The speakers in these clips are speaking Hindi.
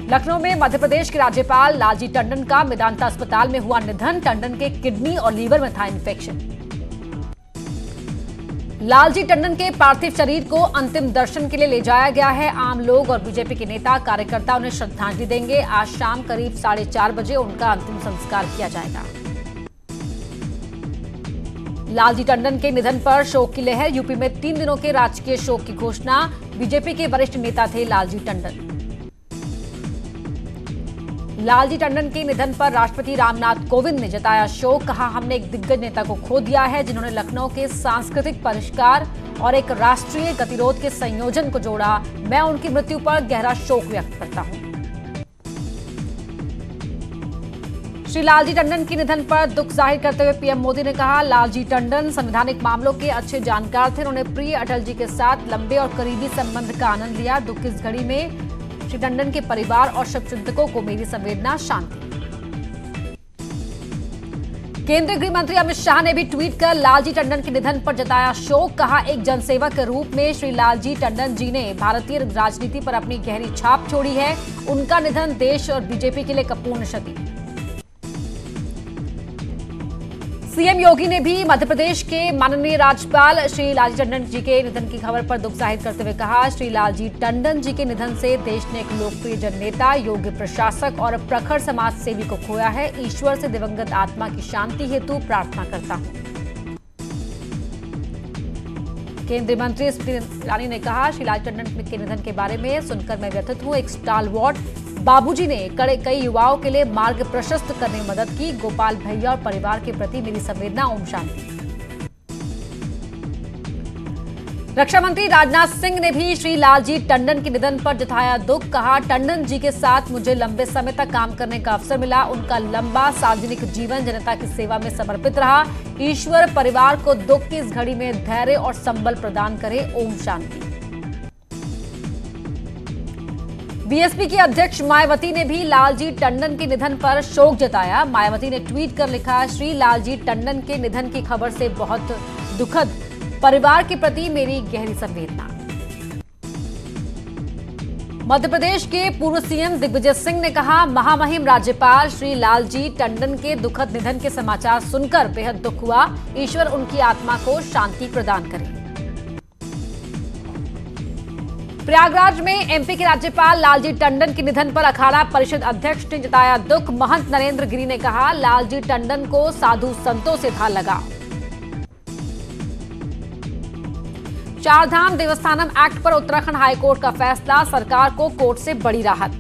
लखनऊ में मध्य प्रदेश के राज्यपाल लालजी टंडन का मेदांता अस्पताल में हुआ निधन। टंडन के किडनी और लीवर में था इन्फेक्शन। लालजी टंडन के पार्थिव शरीर को अंतिम दर्शन के लिए ले जाया गया है। आम लोग और बीजेपी के नेता कार्यकर्ता उन्हें श्रद्धांजलि देंगे। आज शाम करीब 4:30 बजे उनका अंतिम संस्कार किया जाएगा। लालजी टंडन के निधन पर शोक की लहर। यूपी में 3 दिनों के राजकीय शोक की घोषणा। बीजेपी के वरिष्ठ नेता थे लालजी टंडन। लालजी टंडन के निधन पर राष्ट्रपति रामनाथ कोविंद ने जताया शोक। कहा, हमने एक दिग्गज नेता को खो दिया है जिन्होंने लखनऊ के सांस्कृतिक परिष्कार और एक राष्ट्रीय गतिरोध के संयोजन को जोड़ा। मैं उनकी मृत्यु पर गहरा शोक व्यक्त करता हूं। श्री लालजी टंडन के निधन पर दुख जाहिर करते हुए पीएम मोदी ने कहा, लालजी टंडन संवैधानिक मामलों के अच्छे जानकार थे। उन्होंने प्रिय अटल जी के साथ लंबे और करीबी संबंध का आनंद लिया। दुख की इस घड़ी में श्री टंडन के परिवार और शुभचिंतकों को मेरी संवेदना शांति। केंद्रीय गृह मंत्री अमित शाह ने भी ट्वीट कर लालजी टंडन के निधन पर जताया शोक। कहा, एक जनसेवक के रूप में श्री लालजी टंडन जी ने भारतीय राजनीति पर अपनी गहरी छाप छोड़ी है। उनका निधन देश और बीजेपी के लिए एक अपूर्ण क्षति। सीएम योगी ने भी मध्य प्रदेश के माननीय राज्यपाल श्री लालजी टंडन जी के निधन की खबर पर दुख जाहिर करते हुए कहा, श्री लालजी टंडन जी के निधन से देश ने एक लोकप्रिय जननेता, योग्य प्रशासक और प्रखर समाज सेवी को खोया है। ईश्वर से दिवंगत आत्मा की शांति हेतु प्रार्थना करता हूं। केंद्रीय मंत्री स्मृति ईरानी ने कहा, श्री लालजी टंडन के निधन के बारे में सुनकर मैं व्यथित हूं। एक स्टालवॉर्ड बाबूजी ने कई युवाओं के लिए मार्ग प्रशस्त करने में मदद की। गोपाल भैया और परिवार के प्रति मेरी संवेदना। ओम शांति। रक्षा मंत्री राजनाथ सिंह ने भी श्री लालजी टंडन के निधन पर जताया दुख। कहा, टंडन जी के साथ मुझे लंबे समय तक काम करने का अवसर मिला। उनका लंबा सार्वजनिक जीवन जनता की सेवा में समर्पित रहा। ईश्वर परिवार को दुख की इस घड़ी में धैर्य और संबल प्रदान करे। ओम शांति। बीएसपी की अध्यक्ष मायावती ने भी लालजी टंडन के निधन पर शोक जताया। मायावती ने ट्वीट कर लिखा, श्री लालजी टंडन के निधन की खबर से बहुत दुखद। परिवार के प्रति मेरी गहरी संवेदना। मध्य प्रदेश के पूर्व सीएम दिग्विजय सिंह ने कहा, महामहिम राज्यपाल श्री लालजी टंडन के दुखद निधन के समाचार सुनकर बेहद दुख हुआ। ईश्वर उनकी आत्मा को शांति प्रदान करे। प्रयागराज में एमपी के राज्यपाल लालजी टंडन के निधन पर अखाड़ा परिषद अध्यक्ष ने जताया दुख। महंत नरेंद्र गिरी ने कहा, लालजी टंडन को साधु संतों से था लगाव। चारधाम देवस्थानम एक्ट पर उत्तराखंड हाईकोर्ट का फैसला। सरकार को कोर्ट से बड़ी राहत।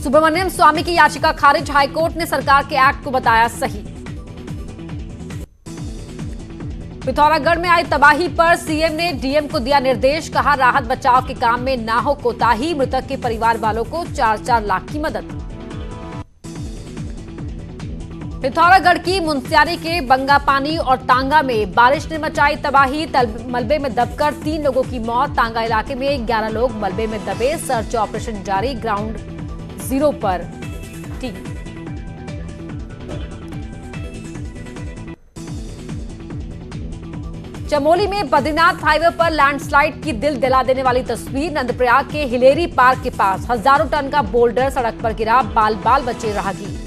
सुब्रमण्यम स्वामी की याचिका खारिज। हाईकोर्ट ने सरकार के एक्ट को बताया सही। पिथौरागढ़ में आई तबाही पर सीएम ने डीएम को दिया निर्देश। कहा, राहत बचाव के काम में ना हो कोताही। मृतक के परिवार वालों को 4-4 लाख की मदद। पिथौरागढ़ की मुनस्यारी के बंगापानी और तांगा में बारिश ने मचाई तबाही। मलबे में दबकर 3 लोगों की मौत। तांगा इलाके में 11 लोग मलबे में दबे। सर्च ऑपरेशन जारी। ग्राउंड जीरो पर टीम। चमोली में बद्रीनाथ हाईवे पर लैंडस्लाइड की दिल दिला देने वाली तस्वीर। नंदप्रयाग के हिलेरी पार्क के पास हजारों टन का बोल्डर सड़क पर गिरा। बाल बाल बचे राहगीर।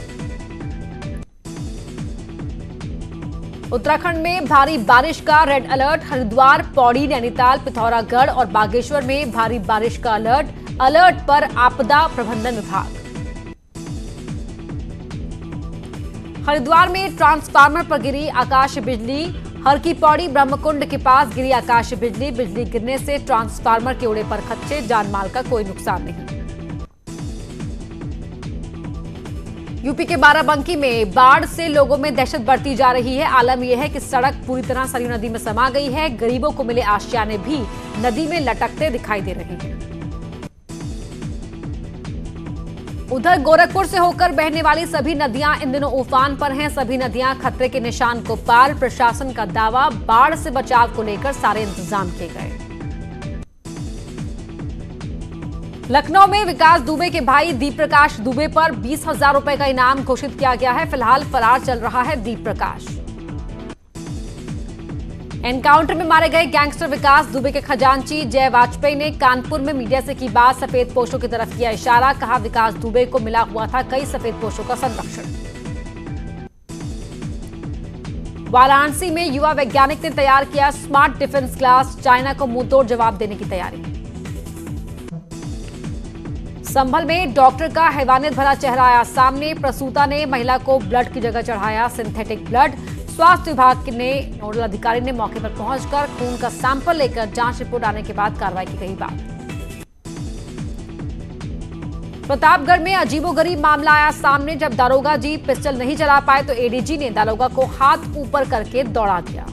उत्तराखंड में भारी बारिश का रेड अलर्ट। हरिद्वार, पौड़ी, नैनीताल, पिथौरागढ़ और बागेश्वर में भारी बारिश का अलर्ट पर आपदा प्रबंधन विभाग। हरिद्वार में ट्रांसफार्मर पर गिरी आकाश बिजली। हर की पौड़ी ब्रह्मकुंड के पास गिरी आकाश बिजली। बिजली गिरने से ट्रांसफार्मर के उड़े पर खच्चे। जान माल का कोई नुकसान नहीं। यूपी के बाराबंकी में बाढ़ से लोगों में दहशत बढ़ती जा रही है। आलम यह है कि सड़क पूरी तरह सरयू नदी में समा गई है। गरीबों को मिले आशियाने भी नदी में लटकते दिखाई दे रहे हैं। उधर गोरखपुर से होकर बहने वाली सभी नदियां इन दिनों उफान पर हैं। सभी नदियां खतरे के निशान को पार। प्रशासन का दावा, बाढ़ से बचाव को लेकर सारे इंतजाम किए गए। लखनऊ में विकास दुबे के भाई दीप प्रकाश दुबे पर 20,000 रुपए का इनाम घोषित किया गया है। फिलहाल फरार चल रहा है दीप प्रकाश। एनकाउंटर में मारे गए गैंगस्टर विकास दुबे के खजांची जय वाजपेयी ने कानपुर में मीडिया से की बात, सफेद पोशों की तरफ किया इशारा, कहा विकास दुबे को मिला हुआ था कई सफेद पोशों का संरक्षण। वाराणसी में युवा वैज्ञानिक ने तैयार किया स्मार्ट डिफेंस क्लास, चाइना को मुंहतोड़ जवाब देने की तैयारी। संभल में डॉक्टर का हैवानियत भरा चेहरा आया सामने, प्रसूता ने महिला को ब्लड की जगह चढ़ाया सिंथेटिक ब्लड। स्वास्थ्य विभाग ने नोडल अधिकारी ने मौके पर पहुंचकर खून का सैंपल लेकर जांच रिपोर्ट आने के बाद कार्रवाई की गई बात। प्रतापगढ़ में अजीबोगरीब मामला आया सामने, जब दारोगा जी पिस्टल नहीं चला पाए तो एडीजी ने दारोगा को हाथ ऊपर करके दौड़ा दिया।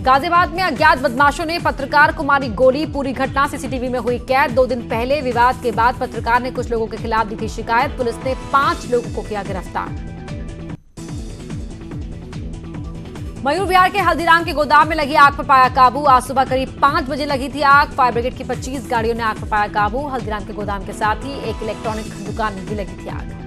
गाजियाबाद में अज्ञात बदमाशों ने पत्रकार को मारी गोली, पूरी घटना सीसीटीवी में हुई कैद। 2 दिन पहले विवाद के बाद पत्रकार ने कुछ लोगों के खिलाफ दी थी शिकायत, पुलिस ने 5 लोगों को किया गिरफ्तार। मयूर विहार के हल्दीराम के गोदाम में लगी आग पर पाया काबू, आज सुबह करीब 5 बजे लगी थी आग, फायर ब्रिगेड की 25 गाड़ियों ने आग पर पाया काबू। हल्दीराम के गोदाम के साथ ही एक इलेक्ट्रॉनिक दुकान में भी लगी थी आग।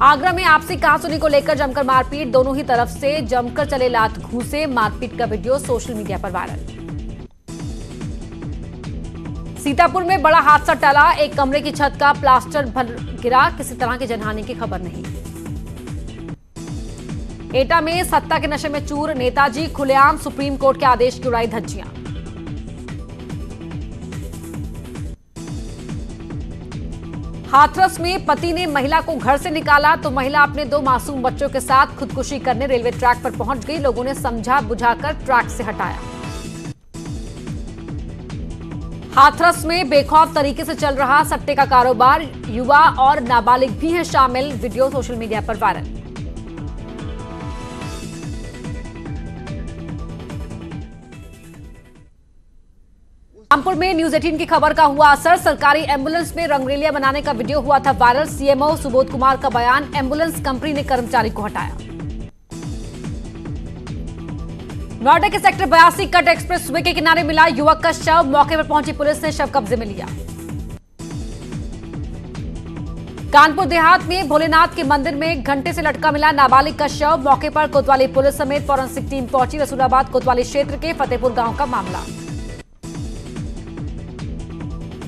आगरा में आपसी कहासुनी को लेकर जमकर मारपीट, दोनों ही तरफ से जमकर चले लात घूंसे, मारपीट का वीडियो सोशल मीडिया पर वायरल। सीतापुर में बड़ा हादसा टला, एक कमरे की छत का प्लास्टर भर गिरा, किसी तरह की जनहानि की खबर नहीं। एटा में सत्ता के नशे में चूर, नेताजी खुलेआम सुप्रीम कोर्ट के आदेश की उड़ाई धज्जियां। हाथरस में पति ने महिला को घर से निकाला तो महिला अपने 2 मासूम बच्चों के साथ खुदकुशी करने रेलवे ट्रैक पर पहुंच गई, लोगों ने समझा बुझाकर ट्रैक से हटाया। हाथरस में बेखौफ तरीके से चल रहा सट्टे का कारोबार, युवा और नाबालिग भी हैं शामिल, वीडियो सोशल मीडिया पर वायरल। रामपुर में न्यूज 18 की खबर का हुआ असर, सरकारी एम्बुलेंस में रंगरेलियां बनाने का वीडियो हुआ था वायरल, सीएमओ सुबोध कुमार का बयान, एम्बुलेंस कंपनी ने कर्मचारी को हटाया। नोएडा के सेक्टर 82 कट एक्सप्रेस वे के किनारे मिला युवक का शव, मौके पर पहुंची पुलिस ने शव कब्जे में लिया। कानपुर देहात में भोलेनाथ के मंदिर में घंटे से लटका मिला नाबालिग का शव, मौके पर कोतवाली पुलिस समेत फॉरेंसिक टीम पहुंची। रसूलाबाद कोतवाली क्षेत्र के फतेहपुर गांव का मामला।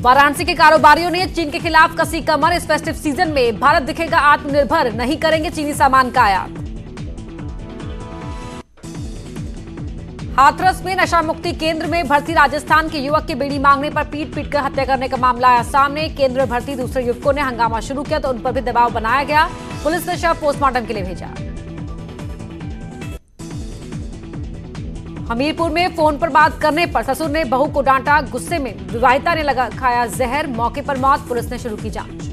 वाराणसी के कारोबारियों ने चीन के खिलाफ कसी कमर, इस फेस्टिव सीजन में भारत दिखेगा आत्मनिर्भर, नहीं करेंगे चीनी सामान का आयात। हाथरस में नशा मुक्ति केंद्र में भर्ती राजस्थान के युवक की बीड़ी मांगने पर पीट पीट कर हत्या करने का मामला आया सामने, केंद्र में भर्ती दूसरे युवकों ने हंगामा शुरू किया तो उन पर भी दबाव बनाया गया, पुलिस ने शव पोस्टमार्टम के लिए भेजा। हमीरपुर में फोन पर बात करने पर ससुर ने बहू को डांटा, गुस्से में विवाहिता ने खाया जहर, मौके पर मौत, पुलिस ने शुरू की जांच।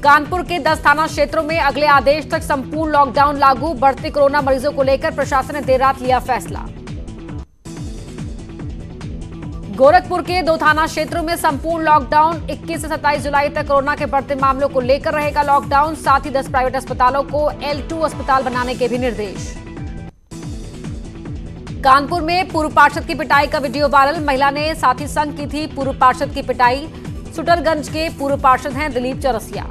कानपुर के 10 थाना क्षेत्रों में अगले आदेश तक संपूर्ण लॉकडाउन लागू, बढ़ते कोरोना मरीजों को लेकर प्रशासन ने देर रात लिया फैसला। गोरखपुर के 2 थाना क्षेत्रों में संपूर्ण लॉकडाउन, 21 से 27 जुलाई तक कोरोना के बढ़ते मामलों को लेकर रहेगा लॉकडाउन, साथ ही 10 प्राइवेट अस्पतालों को L2 अस्पताल बनाने के भी निर्देश। कानपुर में पूर्व पार्षद की पिटाई का वीडियो वायरल, महिला ने साथी संग की थी पूर्व पार्षद की पिटाई, सुटरगंज के पूर्व पार्षद हैं दिलीप चौरसिया।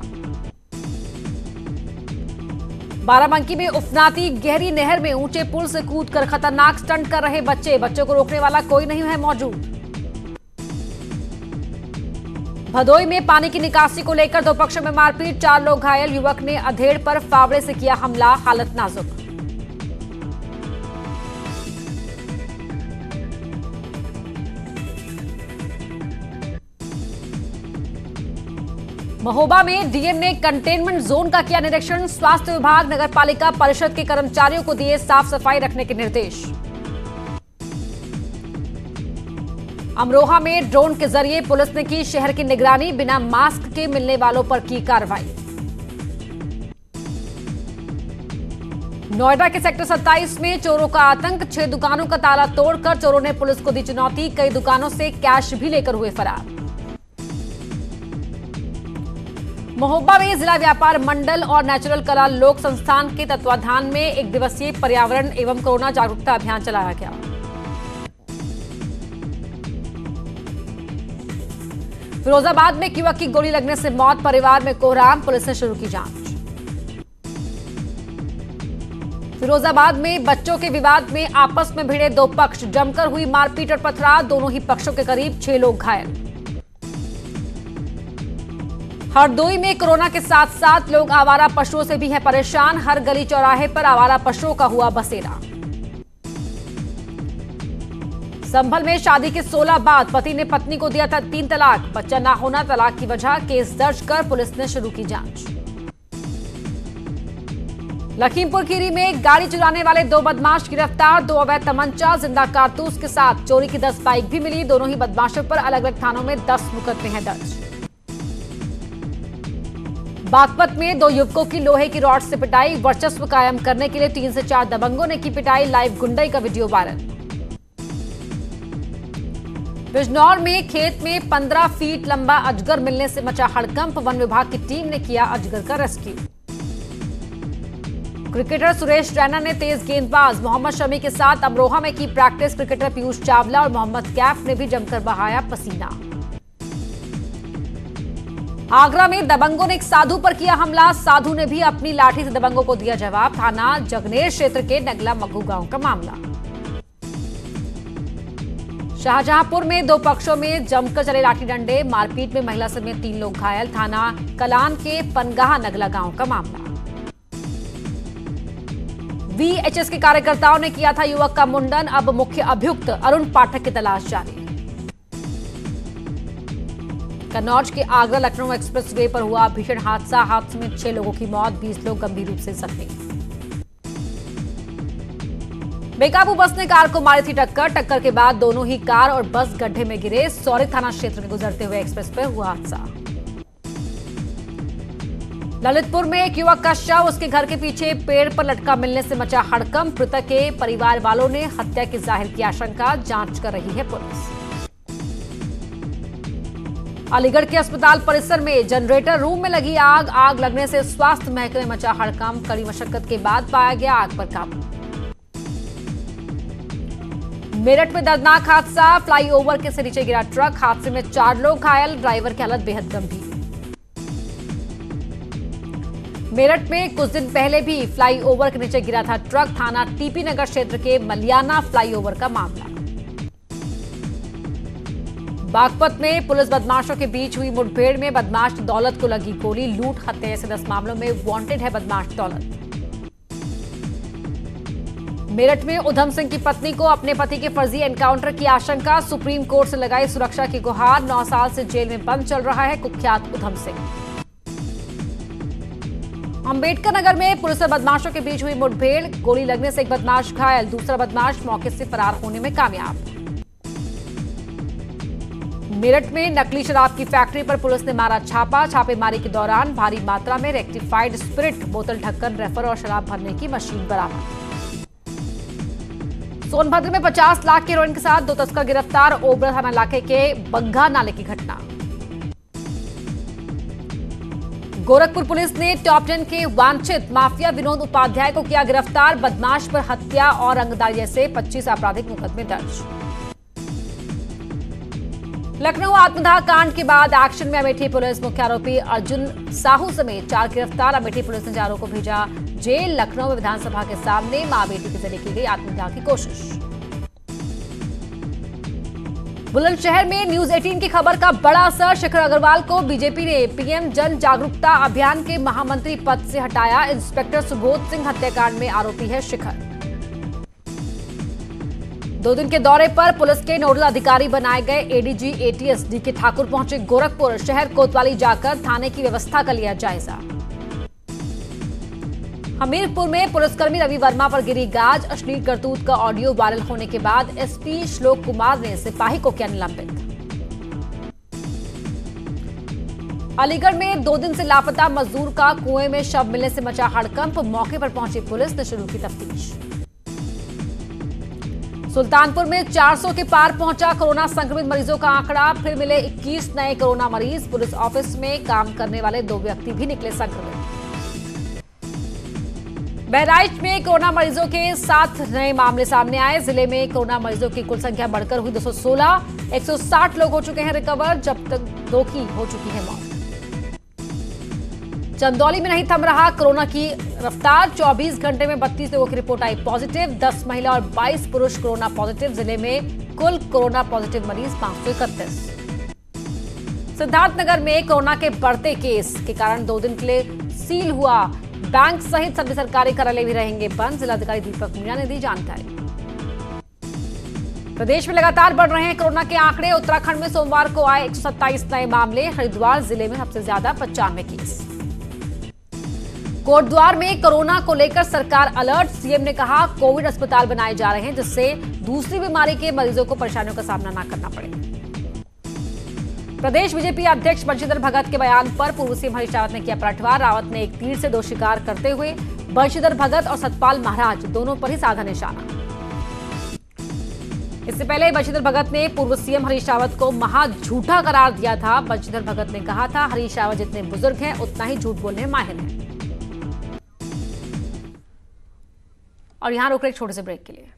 बाराबंकी में उफनाती गहरी नहर में ऊंचे पुल से कूदकर खतरनाक स्टंट कर रहे बच्चों को रोकने वाला कोई नहीं है मौजूद। भदोई में पानी की निकासी को लेकर 2 पक्षों में मारपीट, 4 लोग घायल, युवक ने अधेड़ पर फावड़े से किया हमला, हालत नाजुक। महोबा में डीएम ने कंटेनमेंट जोन का किया निरीक्षण, स्वास्थ्य विभाग नगरपालिका परिषद के कर्मचारियों को दिए साफ सफाई रखने के निर्देश। अमरोहा में ड्रोन के जरिए पुलिस ने की शहर की निगरानी, बिना मास्क के मिलने वालों पर की कार्रवाई। नोएडा के सेक्टर 27 में चोरों का आतंक, 6 दुकानों का ताला तोड़कर चोरों ने पुलिस को दी चुनौती, कई दुकानों से कैश भी लेकर हुए फरार। महोबा में जिला व्यापार मंडल और नेचुरल कला लोक संस्थान के तत्वाधान में 1 दिवसीय पर्यावरण एवं कोरोना जागरूकता अभियान चलाया गया। फिरोजाबाद में युवक की गोली लगने से मौत, परिवार में कोहराम, पुलिस ने शुरू की जांच। फिरोजाबाद में बच्चों के विवाद में आपस में भिड़े दो पक्ष, जमकर हुई मारपीट और पथराव, दोनों ही पक्षों के करीब 6 लोग घायल। हरदोई में कोरोना के साथ साथ लोग आवारा पशुओं से भी हैं परेशान, हर गली चौराहे पर आवारा पशुओं का हुआ बसेरा। संभल में शादी के 16 बाद पति ने पत्नी को दिया था 3 तलाक, बच्चा ना होना तलाक की वजह, केस दर्ज कर पुलिस ने शुरू की जांच। लखीमपुर खीरी में गाड़ी चुराने वाले 2 बदमाश गिरफ्तार, 2 अवैध तमंचा, जिंदा कारतूस के साथ चोरी की 10 बाइक भी मिली, दोनों ही बदमाशों पर अलग अलग थानों में 10 मुकदमे हैं दर्ज। बागपत में 2 युवकों की लोहे की रॉड से पिटाई, वर्चस्व कायम करने के लिए 3 से 4 दबंगों ने की पिटाई, लाइव गुंडई का वीडियो वायरल। बिजनौर में खेत में 15 फीट लंबा अजगर मिलने से मचा हड़कंप, वन विभाग की टीम ने किया अजगर का रेस्क्यू। क्रिकेटर सुरेश रैना ने तेज गेंदबाज मोहम्मद शमी के साथ अमरोहा में की प्रैक्टिस, क्रिकेटर पीयूष चावला और मोहम्मद कैफ ने भी जमकर बहाया पसीना। आगरा में दबंगों ने एक साधु पर किया हमला, साधु ने भी अपनी लाठी से दबंगों को दिया जवाब, थाना जगनेर क्षेत्र के नगला मग्गू गांव का मामला। शाहजहांपुर में 2 पक्षों में जमकर चले लाठी डंडे, मारपीट में महिला समेत 3 लोग घायल, थाना कलान के पनगाह नगला गांव का मामला। वीएचएस के कार्यकर्ताओं ने किया था युवक का मुंडन, अब मुख्य अभियुक्त अरुण पाठक की तलाश जारी। कन्नौज के आगरा लखनऊ एक्सप्रेसवे पर हुआ भीषण हादसे में 6 लोगों की मौत, 20 लोग गंभीर रूप से जख्मी। बेकाबू बस ने कार को मारी थी टक्कर के बाद दोनों ही कार और बस गड्ढे में गिरे, सौरी थाना क्षेत्र में गुजरते हुए एक्सप्रेस पर हुआ हादसा। ललितपुर में एक युवक का शव उसके घर के पीछे पेड़ पर लटका मिलने से मचा हड़कंप, मृतक के परिवार वालों ने हत्या की जाहिर की आशंका, जांच कर रही है पुलिस। अलीगढ़ के अस्पताल परिसर में जनरेटर रूम में लगी आग लगने से स्वास्थ्य महकमे में मचा हड़कंप, कड़ी मशक्कत के बाद पाया गया आग पर काबू। मेरठ में दर्दनाक हादसा, फ्लाईओवर से नीचे गिरा ट्रक, हादसे में 4 लोग घायल, ड्राइवर की हालत बेहद गंभीर। मेरठ में कुछ दिन पहले भी फ्लाईओवर के नीचे गिरा था ट्रक, थाना टीपी नगर क्षेत्र के मलियाना फ्लाईओवर का मामला। बागपत में पुलिस बदमाशों के बीच हुई मुठभेड़ में बदमाश दौलत को लगी गोली, लूट हत्या जैसे 10 मामलों में वांटेड है बदमाश दौलत। मेरठ में उधम सिंह की पत्नी को अपने पति के फर्जी एनकाउंटर की आशंका, सुप्रीम कोर्ट से लगाई सुरक्षा की गुहार, 9 साल से जेल में बंद चल रहा है कुख्यात उधम सिंह। अंबेडकर नगर में पुलिस और बदमाशों के बीच हुई मुठभेड़, गोली लगने से एक बदमाश घायल, दूसरा बदमाश मौके से फरार होने में कामयाब। मेरठ में नकली शराब की फैक्ट्री पर पुलिस ने मारा छापा, छापेमारी के दौरान भारी मात्रा में रेक्टिफाइड स्पिरिट, बोतल ढक्कन, रेफर और शराब भरने की मशीन बरामद। सोनभद्र में 50 लाख के हेरोइन के साथ 2 तस्कर गिरफ्तार, ओबरा थाना इलाके के बग्घा नाले की घटना। गोरखपुर पुलिस ने टॉप 10 के वांछित माफिया विनोद उपाध्याय को किया गिरफ्तार, बदमाश पर हत्या और रंगदारी जैसे 25 आपराधिक मुकदमे दर्ज। लखनऊ आत्मदाह कांड के बाद एक्शन में अमेठी पुलिस, मुख्य आरोपी अर्जुन साहू समेत 4 गिरफ्तार, अमेठी पुलिस ने 4 को भेजा जेल। लखनऊ में विधानसभा के सामने मां बेटी के जरिए की गई आत्मदाह की कोशिश। बुलंदशहर में न्यूज 18 की खबर का बड़ा असर, शिखर अग्रवाल को बीजेपी ने पीएम जन जागरूकता अभियान के महामंत्री पद से हटाया, इंस्पेक्टर सुबोध सिंह हत्याकांड में आरोपी है शिखर। 2 दिन के दौरे पर पुलिस के नोडल अधिकारी बनाए गए एडीजी एटीएस डीके ठाकुर पहुंचे गोरखपुर शहर कोतवाली जाकर थाने की व्यवस्था का लिया जायजा। हमीरपुर में पुलिसकर्मी रवि वर्मा पर गिरी गाज, अश्लील करतूत का ऑडियो वायरल होने के बाद एसपी श्लोक कुमार ने सिपाही को किया निलंबित। अलीगढ़ में 2 दिन से लापता मजदूर का कुएं में शव मिलने से मचा हड़कंप, मौके पर पहुंची पुलिस ने शुरू की तफ्तीश। सुल्तानपुर में 400 के पार पहुंचा कोरोना संक्रमित मरीजों का आंकड़ा, फिर मिले 21 नए कोरोना मरीज, पुलिस ऑफिस में काम करने वाले 2 व्यक्ति भी निकले संक्रमित। बहराइच में कोरोना मरीजों के 7 नए मामले सामने आए। जिले में कोरोना मरीजों की कुल संख्या बढ़कर हुई 216। 160 लोग हो चुके हैं रिकवर, जब तक 2 की हो चुकी है मौत। चंदौली में नहीं थम रहा कोरोना की रफ्तार। 24 घंटे में 32 लोगों की रिपोर्ट आई पॉजिटिव। 10 महिला और 22 पुरुष कोरोना पॉजिटिव। जिले में कुल कोरोना पॉजिटिव मरीज 531। सिद्धार्थनगर में कोरोना के बढ़ते केस के कारण 2 दिन के लिए सील हुआ बैंक सहित सभी सरकारी कार्यालय भी रहेंगे बंद। जिलाधिकारी दीपक मीणा ने दी जानकारी। प्रदेश में लगातार बढ़ रहे हैं कोरोना के आंकड़े। उत्तराखंड में सोमवार को आए 127 नए मामले। हरिद्वार जिले में सबसे ज्यादा 95 केस। कोटद्वार में कोरोना को लेकर सरकार अलर्ट। सीएम ने कहा कोविड अस्पताल बनाए जा रहे हैं जिससे दूसरी बीमारी के मरीजों को परेशानियों का सामना न करना पड़े। प्रदेश बीजेपी अध्यक्ष बंशीधर भगत के बयान पर पूर्व सीएम हरीश रावत ने किया पलटवार। रावत ने एक तीर से 2 शिकार करते हुए बंशीधर भगत और सतपाल महाराज दोनों पर ही साधा निशाना। इससे पहले बंशीधर भगत ने पूर्व सीएम हरीश रावत को महा झूठा करार दिया था। बंशीधर भगत ने कहा था हरीश रावत जितने बुजुर्ग हैं उतना ही झूठ बोलने में माहिर हैं। और यहां रोक रहे एक छोटे से ब्रेक के लिए।